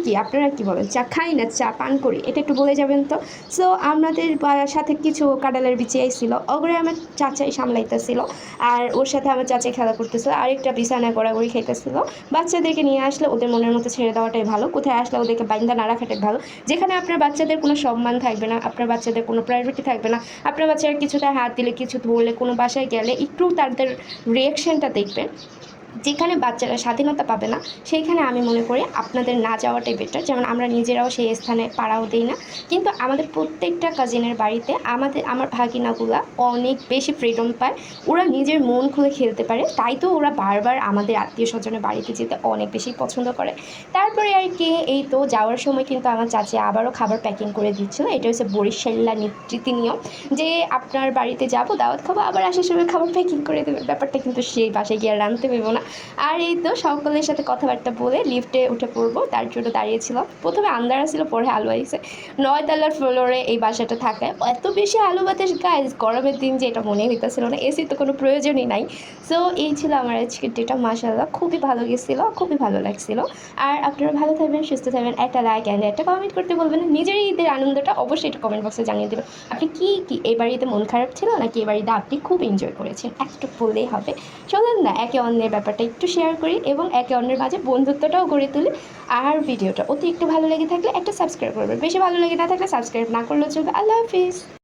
কি আপনারা কি বলেন, চা খাই না চা পান করি, এটা একটু বলে যাবেন তো। সো আমাদের সাথে কিছু কাঁঠালের বিচি আইছিল, ওগুলো আমার চাচাই সামলাইতেছিল। আর ওর সাথে আমার চাচাই খেলা করতেছিল, আরেকটা বিছানায় গড়াগড়ি খাইতেছিল। বাচ্চাদেরকে নিয়ে আসলে ওদের মনের মতো ছেড়ে দেওয়াটাই ভালো, কোথায় আসলে ওদেরকে বাইন্দা না রাখাটাই ভালো। যেখানে আপনার বাচ্চাদের কোনো সম্মান থাকবে না, আপনার বাচ্চাদের কোনো প্রায়োরিটি থাকবে না, আপনার বাচ্চারা কিছুতে হাত দিলে, কিছু ধরলে, কোনো বাসায় গেলে একটু তাদের রিয়েকশনটা দেখবেন। যেখানে বাচ্চারা স্বাধীনতা পাবে না, সেইখানে আমি মনে করি আপনাদের না যাওয়াটাই বেটার। যেমন আমরা নিজেরাও সেই স্থানে পাড়াও দিই না, কিন্তু আমাদের প্রত্যেকটা কাজিনের বাড়িতে আমার ভাগিনাগুলা অনেক বেশি ফ্রিডম পায়। ওরা নিজের মন খুলে খেলতে পারে, তাই তো ওরা বারবার আমাদের আত্মীয় স্বজনের বাড়িতে যেতে অনেক বেশি পছন্দ করে। তারপরে আর কি, এই তো যাওয়ার সময় কিন্তু আমার চাচি আবারও খাবার প্যাকিং করে দিচ্ছিল। এটা হচ্ছে বরিশাল্লা নীতি নিয়ম, যে আপনার বাড়িতে যাব, দাওয়াত খাবো, আবার আসার সময় খাবার প্যাকিং করে দেবে। ব্যাপারটা কিন্তু সেই বাসায় গিয়ে রাঁধতে পারবো না। আর এই তো সকলের সাথে কথাবার্তা বলে লিফটে উঠে পড়বো, তার জন্য দাঁড়িয়েছিলাম। প্রথমে আন্দারা ছিল, পরে আলু আইছে। 9 তলার ফ্লোরে এই বাসাটা থাকায় এত বেশি আলু বাতাস গাইজ, গরমের দিন যে এটা মনে হইতেছিল না, এসি তো কোনো প্রয়োজনই নাই। সো এই ছিল আমার আজকের ডেটা, মাশাআল্লাহ খুবই ভালো গেছিলো, খুবই ভালো লাগছিল। আর আপনারা ভালো থাকবেন, সুস্থ থাকবেন, একটা লাইক অ্যান্ড একটা কমেন্ট করতে বলবেন না। নিজের ঈদের আনন্দটা অবশ্যই এটা কমেন্ট বক্সে জানিয়ে দেবেন। আপনি কি এই বাড়িতে মন খারাপ ছিল, নাকি এই বাড়িতে আপনি খুব এনজয় করেছেন, একটু বললেই হবে। চলুন না একে অন্যের ব্যাপারটা একটু শেয়ার করি এবং একে অন্যের মাঝে বন্ধুত্বটাও গড়ে তুলি। আর ভিডিওটা অতি একটু ভালো লেগে থাকলে একটা সাবস্ক্রাইব করবেন, বেশি ভালো লেগে না থাকলে সাবস্ক্রাইব না করলেও চলবে। আল্লাহ হাফিজ।